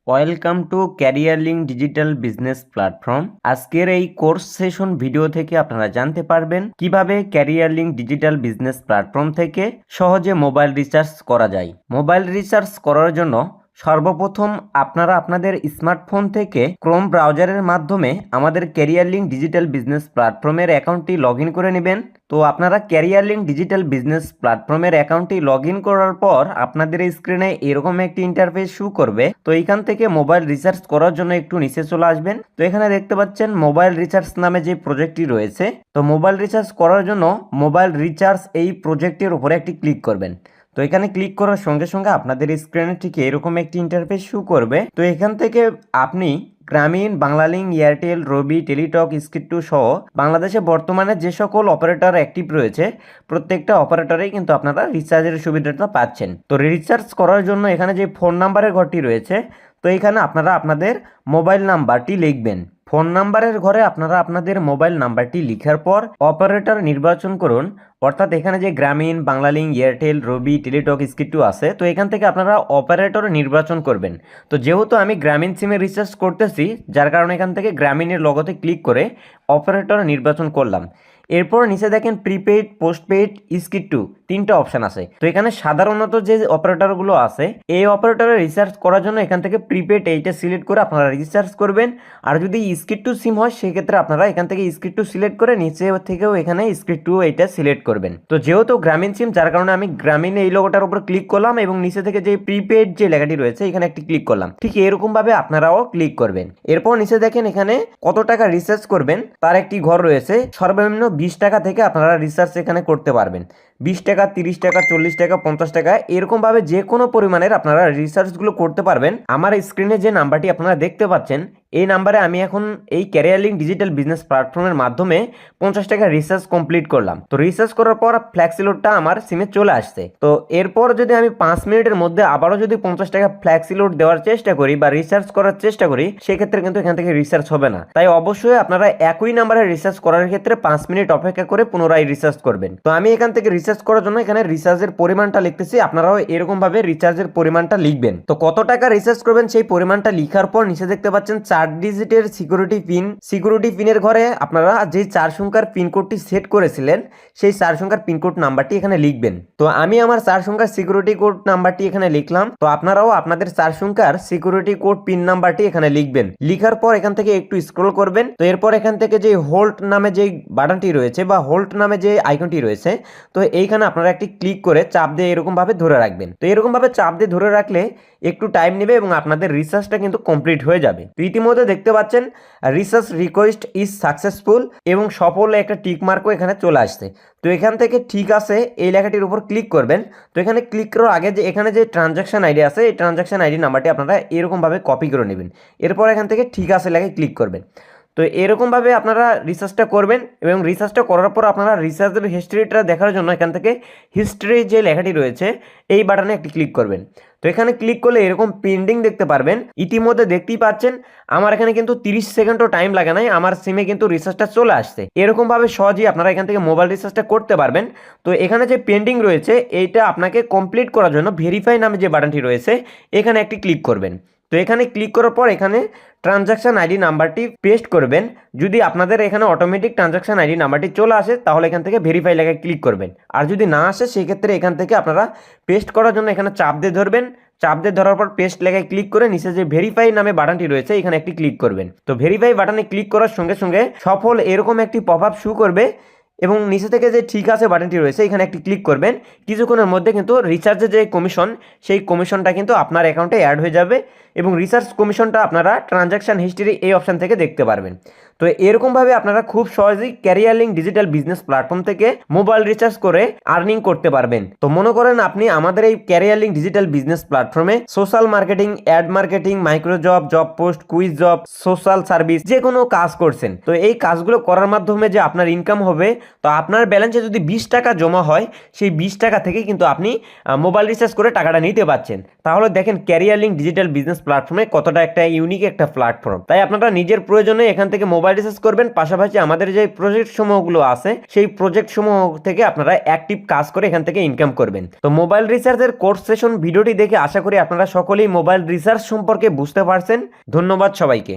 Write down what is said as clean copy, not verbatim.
Welcome to career link digital business platform. আজকের এই course session video থেকে আপনারা জানতে পারবেন কিভাবে career link digital business platform থেকে সহজে মোবাইল রিচার্জ করা যায়। মোবাইল রিচার্জ করার জন্য সর্বপ্রথম আপনারা আপনাদের স্মার্টফোন থেকে ক্রোম ব্রাউজারের মাধ্যমে আমাদের ক্যারিয়ার লিঙ্ক ডিজিটাল বিজনেস প্ল্যাটফর্মের অ্যাকাউন্টটি লগ ইন করে নেবেন। তো আপনারা ক্যারিয়ার লিঙ্ক ডিজিটাল বিজনেস প্ল্যাটফর্মের অ্যাকাউন্টটি লগ ইন করার পর আপনাদের স্ক্রিনে এরকম একটি ইন্টারফেস শো করবে। তো এখান থেকে মোবাইল রিচার্জ করার জন্য একটু নিচে চলে আসবেন। তো এখানে দেখতে পাচ্ছেন মোবাইল রিচার্জ নামে যে প্রজেক্টটি রয়েছে, তো মোবাইল রিচার্জ করার জন্য মোবাইল রিচার্জ এই প্রজেক্টের উপরে একটি ক্লিক করবেন। তো এখানে ক্লিক করার সঙ্গে সঙ্গে আপনাদের স্ক্রিনে ঠিক এরকম একটি ইন্টারফেস শো করবে। তো এখান থেকে আপনি গ্রামীণ, বাংলালিংক, এয়ারটেল, রবি, টেলিটক, স্কিট2 সহ বাংলাদেশে বর্তমানে যে সকল অপারেটর অ্যাক্টিভ রয়েছে প্রত্যেকটা অপারেটরেই কিন্তু আপনারা রিচার্জের সুবিধাটা পাচ্ছেন। তো রিচার্জ করার জন্য এখানে যে ফোন নাম্বারের ঘরটি রয়েছে, তো এখানে আপনারা আপনাদের মোবাইল নাম্বারটি লিখবেন। ফোন নাম্বারের ঘরে আপনারা আপনাদের মোবাইল নাম্বারটি লিখার পর অপারেটর নির্বাচন করুন। অর্থাৎ এখানে যে গ্রামীণ, বাংলালিংক, এয়ারটেল, রবি, টেলিটক, স্কিট2 আছে, তো এখান থেকে আপনারা অপারেটর নির্বাচন করবেন। তো যেহেতু আমি গ্রামীণ সিমে রিচার্জ করতেছি, যার কারণে এখান থেকে গ্রামীণের লগতে ক্লিক করে অপারেটর নির্বাচন করলাম। এরপর নিচে দেখেন প্রিপেইড, পোস্টপেইড, স্কিট2 তিনটা অপশান আছে। তো এখানে সাধারণত যে অপারেটরগুলো আছে, এই অপারেটরে রিচার্জ করার জন্য এখান থেকে প্রিপেইড এইটা সিলেক্ট করে আপনারা রিচার্জ করবেন। আর যদি স্কিট2 সিম হয় সেক্ষেত্রে আপনারা এখান থেকে স্কিট2 সিলেক্ট করে নিচে থেকেও এখানে স্কিট2 এইটা সিলেক্ট করবেন। তো যেহেতু গ্রামীণ সিম, যার কারণে আমি গ্রামীণ এই লোগোটার উপর ক্লিক করলাম এবং নিচে থেকে যে প্রিপেইড যে লেখাটি রয়েছে এখানে একটি ক্লিক করলাম। ঠিক এরকম ভাবে আপনারাও ক্লিক করবেন। এরপর নিচে দেখেন এখানে কত টাকা রিচার্জ করবেন তার একটি ঘর রয়েছে। সর্বনিম্ন 20 টাকা থেকে আপনারা রিচার্জ এখানে করতে পারবেন। 20 টাকা, 30 টাকা, 40 টাকা, 50 টাকা এরকম ভাবে যে কোনো পরিমাণের আপনারা রিচার্জগুলো করতে পারবেন। আমার স্ক্রিনে যে নাম্বারটি আপনারা দেখতে পাচ্ছেন, এই নাম্বারে আমি এখন এই ক্যারিয়ার লিঙ্ক ডিজিটাল বিজনেস প্ল্যাটফর্মের মাধ্যমে 50 টাকা রিচার্জ কমপ্লিট করলাম। তো রিচার্জ করার পর ফ্ল্যাক্সি লোডটা আমার সিমে চলে আসছে। তো এরপর যদি আমি 5 মিনিটের মধ্যে আবারও যদি 50 টাকা ফ্ল্যাক্সি লোড দেওয়ার চেষ্টা করি বা রিচার্জ করার চেষ্টা করি, সেক্ষেত্রে কিন্তু এখান থেকে রিচার্জ হবে না। তাই অবশ্যই আপনারা একই নাম্বারে রিচার্জ করার ক্ষেত্রে 5 মিনিট অপেক্ষা করে পুনরায় রিচার্জ করবেন। তো আমি এখান থেকে রিচার্জ করার জন্য এখানে রিচার্জের পরিমাণটা লিখতেছি, আপনারাও এরকম ভাবে রিচার্জের পরিমাণটা লিখবেন। তো কত টাকা রিচার্জ করবেন সেই পরিমাণটা লিখার পর নিচে দেখতে পাচ্ছেন 4 ডিজিটের সিকিউরিটি পিনের ঘরে আপনারা যে 4 সংখ্যার পিনকোডটি সেট করেছিলেন সেই 4 সংখ্যার পিনকোড নাম্বারটি এখানে লিখবেন। তো আমি আমার 4 সংখ্যার সিকিউরিটি কোড নাম্বারটি এখানে লিখলাম। তো আপনারাও আপনাদের 4 সংখ্যার সিকিউরিটি কোড পিন নাম্বারটি এখানে লিখবেন। লিখার পর এখান থেকে একটু স্ক্রল করবেন। তো এরপর এখান থেকে যে হোল্ড নামে যে বাটনটি রয়েছে বা হোল্ড নামে যে আইকনটি রয়েছে, তো এইখানে আপনারা একটি ক্লিক করে চাপ দিয়ে এরকম ভাবে ধরে রাখবেন। তো এরকম ভাবে চাপ দিয়ে ধরে রাখলে একটু টাইম নেবে এবং আপনাদের রিসার্চটা কিন্তু কমপ্লিট হয়ে যাবে। তো ইতিমধ্যে দেখতে পাচ্ছেন রিসার্চ রিকোয়েস্ট ইজ সাকসেসফুল এবং সফল একটা টিক মার্কও এখানে চলে আসছে। তো এখান থেকে ঠিক আছে এই লেখাটির উপর ক্লিক করবেন। তো এখানে ক্লিক করার আগে যে এখানে যে ট্রানজাকশন আইডি আছে, এই ট্রানজাকশন আইডি নাম্বারটি আপনারা এরকমভাবে কপি করে নেবেন। এরপর এখান থেকে ঠিক আছে লেখায় ক্লিক করবেন। তো এরকমভাবে আপনারা রিসার্চটা করবেন এবং রিসার্চটা করার পর আপনারা রিসার্চের হিস্ট্রিটা দেখার জন্য এখান থেকে হিস্ট্রি যে লেখাটি রয়েছে এই বাটনে একটি ক্লিক করবেন। তো এখানে ক্লিক করলে এরকম পেন্ডিং দেখতে পারবেন। ইতিমধ্যে দেখতেই পাচ্ছেন আমার এখানে কিন্তু 30 সেকেন্ডও টাইম লাগে নাই, আমার সিমে কিন্তু রিচার্জটা চলে আসছে। এরকমভাবে সহজেই আপনারা এখান থেকে মোবাইল রিচার্জটা করতে পারবেন। তো এখানে যে পেন্ডিং রয়েছে এইটা আপনাকে কমপ্লিট করার জন্য ভেরিফাই নামে যে বাটনটি রয়েছে এখানে একটি ক্লিক করবেন। তো এখানে ক্লিক করার পর এখানে ট্রানজাকশন আইডি নাম্বারটি পেস্ট করবেন। যদি আপনাদের এখানে অটোমেটিক ট্রানজাকশন আইডি নাম্বারটি চলে আসে তাহলে এখান থেকে ভেরিফাই লেখায় ক্লিক করবেন। আর যদি না আসে সেক্ষেত্রে এখান থেকে আপনারা পেস্ট করার জন্য এখানে চাপ দিয়ে ধরবেন। চাপ দিয়ে ধরার পর পেস্ট লেখায় ক্লিক করে নিচে যে ভেরিফাই নামে বাটনটি রয়েছে এখানে একটি ক্লিক করবেন। তো ভেরিফাই বাটনে ক্লিক করার সঙ্গে সঙ্গে সফল এরকম একটি পপ আপ শো করবে এবং নিচে থেকে যে ঠিক আছে বাটনটি রয়েছে এখানে একটি ক্লিক করবেন। কিছুক্ষণের মধ্যে কিন্তু রিচার্জের যে কমিশন সেই কমিশনটা কিন্তু আপনার অ্যাকাউন্টে অ্যাড হয়ে যাবে এবং রিচার্জ কমিশনটা আপনারা ট্রানজাকশন হিস্ট্রি এই অপশান থেকে দেখতে পারবেন। তো এরকমভাবে আপনারা খুব সহজেই career link digital business platform থেকে মোবাইল রিচার্জ করে আর্নিং করতে পারবেন। তো মনে করেন আপনি আমাদের এই ক্যারিয়ার লিঙ্ক ডিজিটাল বিজনেস প্ল্যাটফর্মে social marketing, add marketing, micro job, job post, quiz job, social service যে কোনো কাজ করছেন। তো এই কাজগুলো করার মাধ্যমে যে আপনার ইনকাম হবে, তো আপনার ব্যালেন্সে যদি 20 টাকা জমা হয় সেই 20 টাকা থেকেই কিন্তু আপনি মোবাইল রিচার্জ করে টাকাটা নিতে পারছেন। তাহলে দেখেন ক্যারিয়ার লিঙ্ক ডিজিটাল বিজনেস প্ল্যাটফর্মে কতটা একটা ইউনিক একটা প্ল্যাটফর্ম। তাই আপনারা নিজের প্রয়োজনে এখান থেকে মোবাইল মোবাইল রিচার্জ করবেন, পাশাপাশি আমাদের যে প্রজেক্ট সমূহগুলো আছে সেই প্রজেক্ট সমূহ থেকে আপনারা অ্যাক্টিভ কাজ করে এখান থেকে ইনকাম করবেন। তো মোবাইল রিচার্জের কোর্স সেশন ভিডিওটি দেখে আশা করি আপনারা সকলেই মোবাইল রিচার্জ সম্পর্কে বুঝতে পারছেন। ধন্যবাদ সবাইকে।